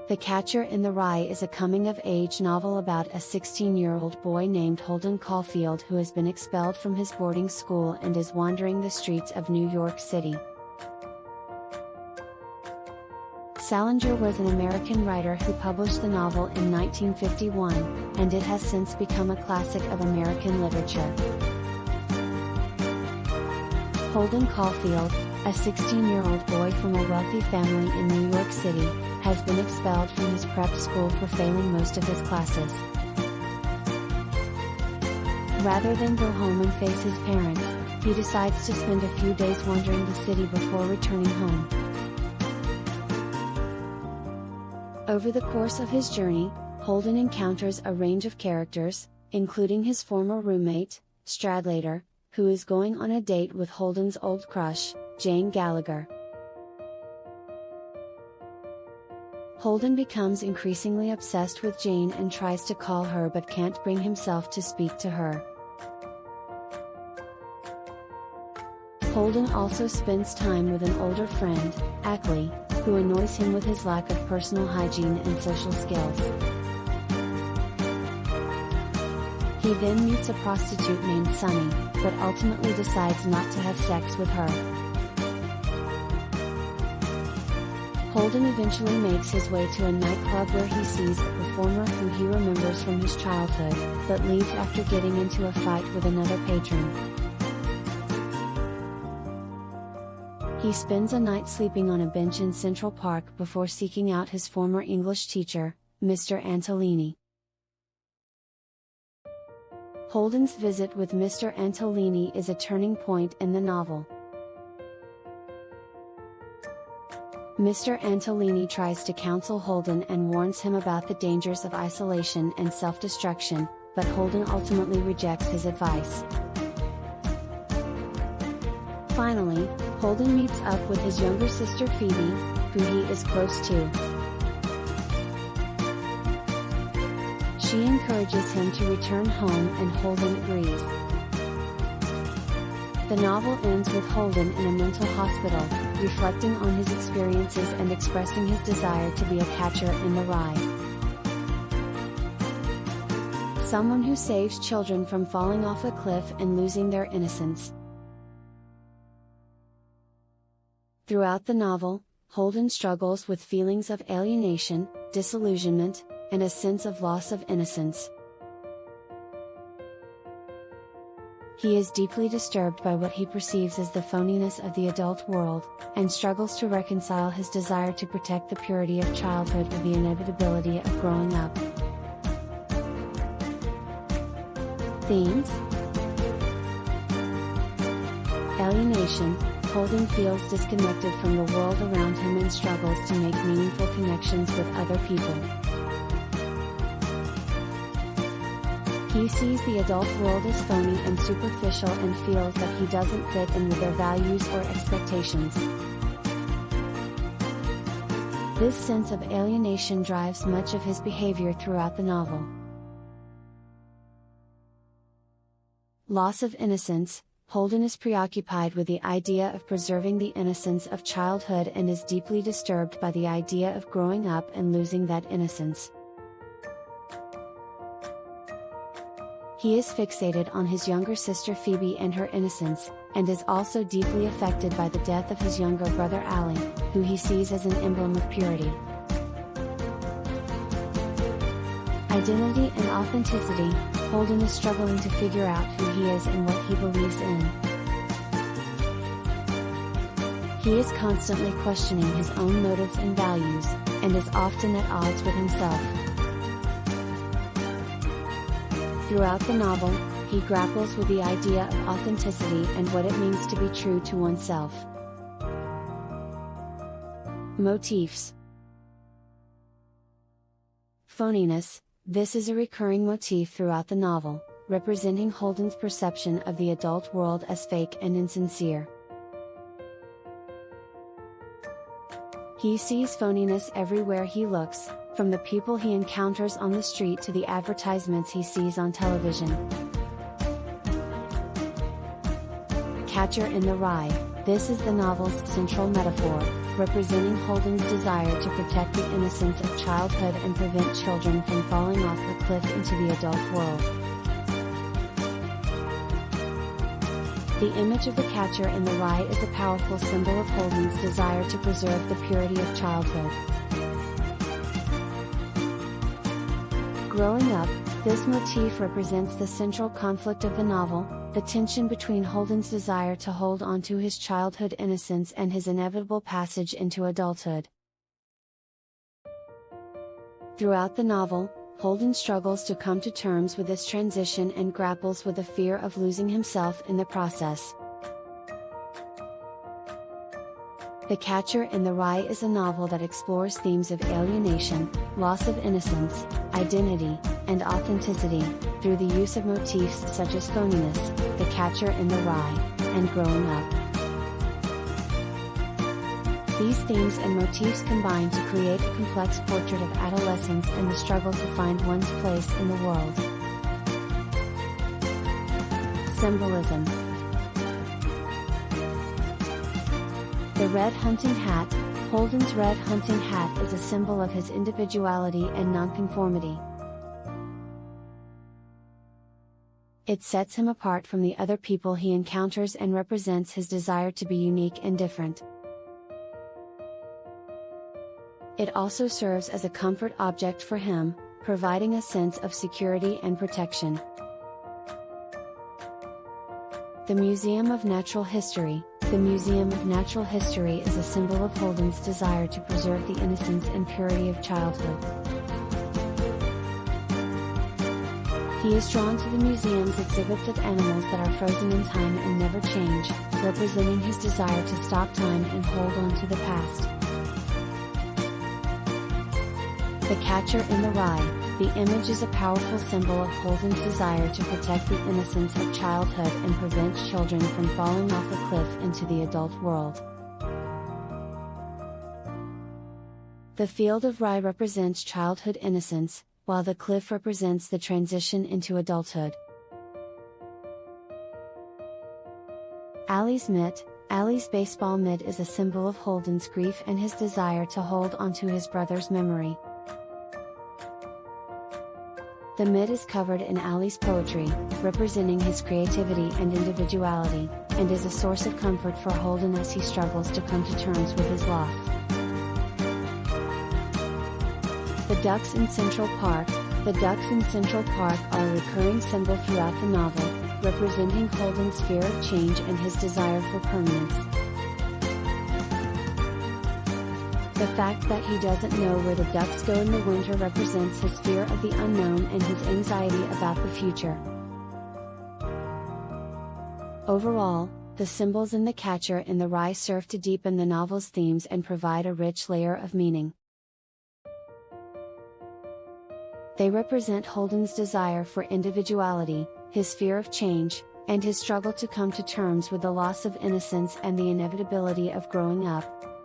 The Catcher in the Rye is a coming-of-age novel about a 16-year-old boy named Holden Caulfield who has been expelled from his boarding school and is wandering the streets of New York City. Salinger was an American writer who published the novel in 1951, and it has since become a classic of American literature. Holden Caulfield, a 16-year-old boy from a wealthy family in New York City, has been expelled from his prep school for failing most of his classes. Rather than go home and face his parents, he decides to spend a few days wandering the city before returning home. Over the course of his journey, Holden encounters a range of characters, including his former roommate, Stradlater, who is going on a date with Holden's old crush, Jane Gallagher. Holden becomes increasingly obsessed with Jane and tries to call her but can't bring himself to speak to her. Holden also spends time with an older friend, Allie, who annoys him with his lack of personal hygiene and social skills. He then meets a prostitute named Sunny, but ultimately decides not to have sex with her. Holden eventually makes his way to a nightclub where he sees a performer who he remembers from his childhood, but leaves after getting into a fight with another patron. He spends a night sleeping on a bench in Central Park before seeking out his former English teacher, Mr. Antolini. Holden's visit with Mr. Antolini is a turning point in the novel. Mr. Antolini tries to counsel Holden and warns him about the dangers of isolation and self-destruction, but Holden ultimately rejects his advice. Finally, Holden meets up with his younger sister Phoebe, who he is close to. She encourages him to return home and Holden agrees. The novel ends with Holden in a mental hospital, reflecting on his experiences and expressing his desire to be a catcher in the rye. Someone who saves children from falling off a cliff and losing their innocence. Throughout the novel, Holden struggles with feelings of alienation, disillusionment, and a sense of loss of innocence. He is deeply disturbed by what he perceives as the phoniness of the adult world, and struggles to reconcile his desire to protect the purity of childhood with the inevitability of growing up. Themes: alienation. Holden feels disconnected from the world around him and struggles to make meaningful connections with other people. He sees the adult world as phony and superficial and feels that he doesn't fit in with their values or expectations. This sense of alienation drives much of his behavior throughout the novel. Loss of innocence. Holden is preoccupied with the idea of preserving the innocence of childhood and is deeply disturbed by the idea of growing up and losing that innocence. He is fixated on his younger sister Phoebe and her innocence, and is also deeply affected by the death of his younger brother Allie, who he sees as an emblem of purity. Identity and authenticity. Holden is struggling to figure out who he is and what he believes in. He is constantly questioning his own motives and values, and is often at odds with himself. Throughout the novel, he grapples with the idea of authenticity and what it means to be true to oneself. Motifs. Phoniness. This is a recurring motif throughout the novel, representing Holden's perception of the adult world as fake and insincere. He sees phoniness everywhere he looks, from the people he encounters on the street to the advertisements he sees on television. Catcher in the Rye. This is the novel's central metaphor. representing Holden's desire to protect the innocence of childhood and prevent children from falling off a cliff into the adult world. The image of the catcher in the rye is a powerful symbol of Holden's desire to preserve the purity of childhood. Growing up, this motif represents the central conflict of the novel, the tension between Holden's desire to hold on to his childhood innocence and his inevitable passage into adulthood. Throughout the novel, Holden struggles to come to terms with this transition and grapples with the fear of losing himself in the process. The Catcher in the Rye is a novel that explores themes of alienation, loss of innocence, identity, and authenticity, through the use of motifs such as phoniness, the catcher in the rye, and growing up. These themes and motifs combine to create a complex portrait of adolescence and the struggle to find one's place in the world. Symbolism. The red hunting hat. Holden's red hunting hat is a symbol of his individuality and nonconformity. It sets him apart from the other people he encounters and represents his desire to be unique and different. It also serves as a comfort object for him, providing a sense of security and protection. The Museum of Natural History. The Museum of Natural History is a symbol of Holden's desire to preserve the innocence and purity of childhood. He is drawn to the museum's exhibits of animals that are frozen in time and never change, representing his desire to stop time and hold on to the past. The Catcher in the Rye. The image is a powerful symbol of Holden's desire to protect the innocence of childhood and prevent children from falling off a cliff into the adult world. The field of rye represents childhood innocence, while the cliff represents the transition into adulthood. Allie's mitt. Allie's baseball mitt is a symbol of Holden's grief and his desire to hold onto his brother's memory. The mitt is covered in Allie's poetry, representing his creativity and individuality, and is a source of comfort for Holden as he struggles to come to terms with his loss. The ducks in Central Park. The ducks in Central Park are a recurring symbol throughout the novel, representing Holden's fear of change and his desire for permanence. The fact that he doesn't know where the ducks go in the winter represents his fear of the unknown and his anxiety about the future. Overall, the symbols in The Catcher in the Rye serve to deepen the novel's themes and provide a rich layer of meaning. They represent Holden's desire for individuality, his fear of change, and his struggle to come to terms with the loss of innocence and the inevitability of growing up.